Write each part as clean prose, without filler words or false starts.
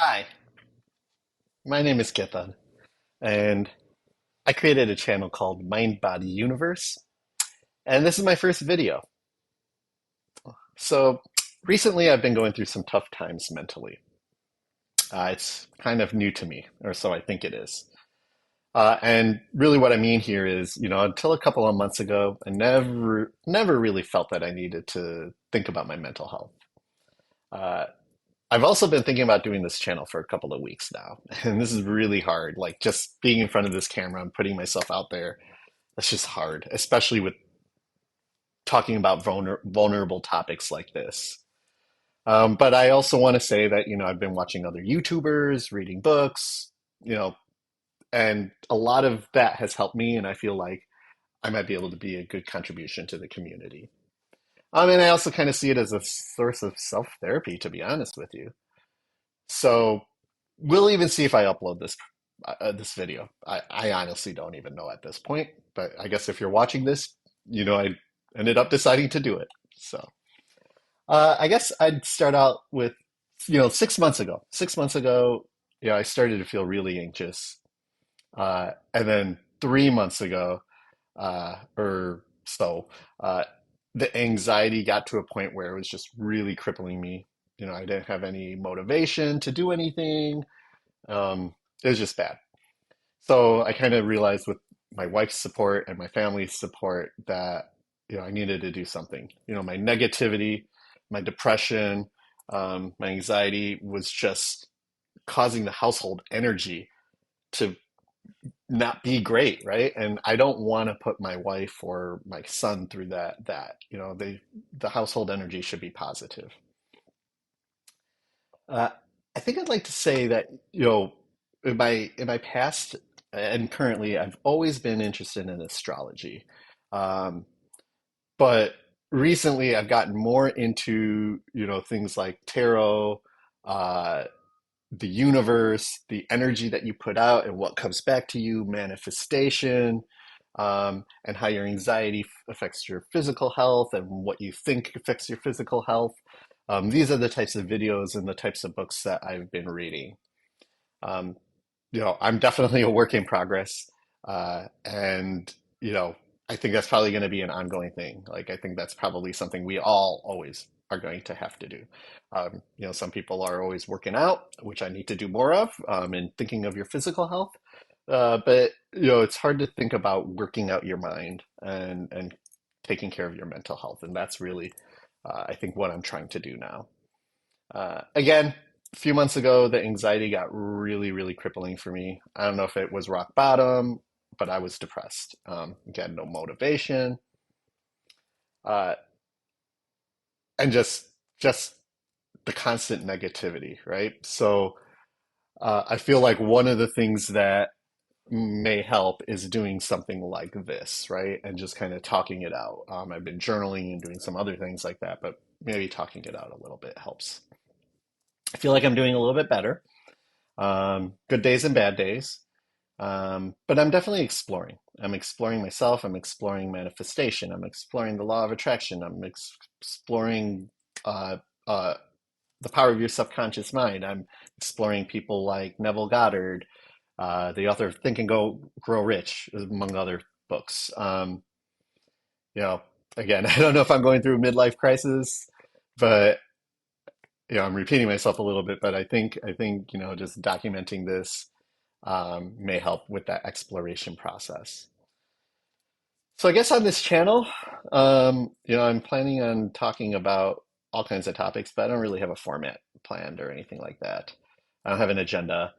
Hi, my name is Ketan, and I created a channel called Mind Body Universe, and this is my first video. So recently I've been going through some tough times mentally. It's kind of new to me, or so I think it is. And really what I mean here is, until a couple of months ago, I never really felt that I needed to think about my mental health. Uh, I've also been thinking about doing this channel for a couple of weeks now, and this is really hard. Like just being in front of this camera and putting myself out there, that's just hard, especially with talking about vulnerable topics like this. But I also want to say that, I've been watching other YouTubers, reading books, you know, and a lot of that has helped me, and I feel like I might be able to be a good contribution to the community. And I also kind of see it as a source of self-therapy, to be honest with you. So we'll even see if I upload this video. I honestly don't even know at this point, but I guess if you're watching this, I ended up deciding to do it. So I guess I'd start out with 6 months ago. 6 months ago, I started to feel really anxious, and then 3 months ago, or so, the anxiety got to a point where it was just really crippling me. I didn't have any motivation to do anything. It was just bad. So I kind of realized with my wife's support and my family's support that, I needed to do something. My negativity, my depression, my anxiety was just causing the household energy to not be great, right? And I don't want to put my wife or my son through the household energy should be positive. Uh, I think I'd like to say that, in my past and currently, I've always been interested in astrology. Um, but recently I've gotten more into, things like tarot, uh, the universe, the energy that you put out and what comes back to you, manifestation, and how your anxiety affects your physical health and what you think affects your physical health. These are the types of videos and the types of books that I've been reading. Um, I'm definitely a work in progress. And, I think that's probably going to be an ongoing thing. Like, I think that's probably something we all always are going to have to do. Some people are always working out, which I need to do more of, and thinking of your physical health. But, it's hard to think about working out your mind and taking care of your mental health. And that's really, I think, what I'm trying to do now. Again, a few months ago, the anxiety got really, really crippling for me. I don't know if it was rock bottom, but I was depressed. Again, no motivation, uh, and just the constant negativity, right? So I feel like one of the things that may help is doing something like this, right? And just kind of talking it out. I've been journaling and doing some other things like that, but maybe talking it out a little bit helps. I feel like I'm doing a little bit better. Good days and bad days. But I'm definitely exploring. I'm exploring myself. I'm exploring manifestation. I'm exploring the law of attraction. I'm exploring uh, uh, the power of your subconscious mind. I'm exploring people like Neville Goddard, the author of Think and Grow Rich, among other books. You know, again, I don't know if I'm going through a midlife crisis, but I'm repeating myself a little bit. But I think just documenting this may help with that exploration process. So I guess on this channel, I'm planning on talking about all kinds of topics, but I don't really have a format planned or anything like that. I don't have an agenda.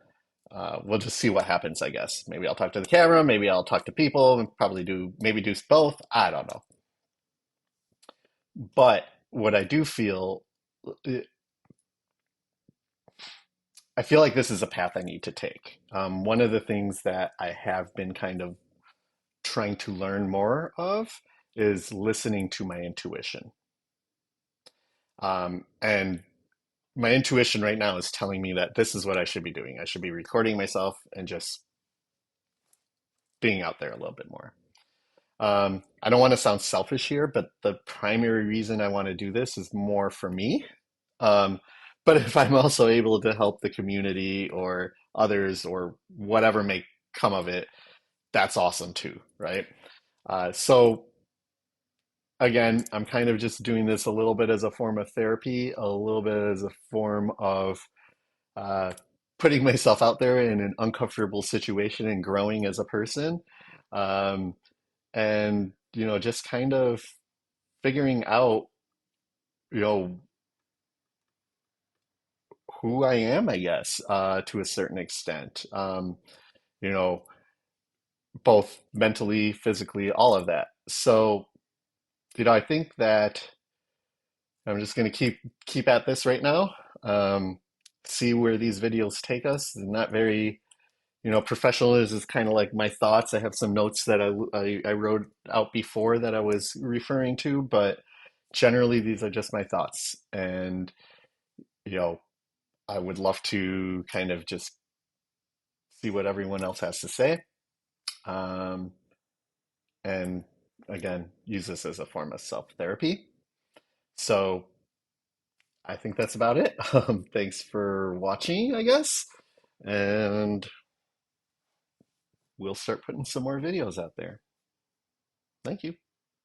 We'll just see what happens, I guess. Maybe I'll talk to the camera, maybe I'll talk to people, and probably maybe do both. I don't know. But what I do feel, I feel like this is a path I need to take. One of the things that I have been kind of trying to learn more of is listening to my intuition. And my intuition right now is telling me that this is what I should be doing. I should be recording myself and just being out there a little bit more. I don't want to sound selfish here, but the primary reason I want to do this is more for me. Um, but if I'm also able to help the community or others or whatever may come of it, that's awesome too, right? So again, I'm kind of just doing this a little bit as a form of therapy, a little bit as a form of uh, putting myself out there in an uncomfortable situation and growing as a person. Um, and, just kind of figuring out, you know, who I am, I guess, to a certain extent. You know, both mentally, physically, all of that. So, I think that I'm just going to keep at this right now. See where these videos take us. They're not very, professional is kind of like my thoughts. I have some notes that I wrote out before that I was referring to, but generally these are just my thoughts. And, you know, I would love to kind of just see what everyone else has to say. Um, and again, use this as a form of self-therapy. So I think that's about it. Thanks for watching, I guess. And we'll start putting some more videos out there. Thank you.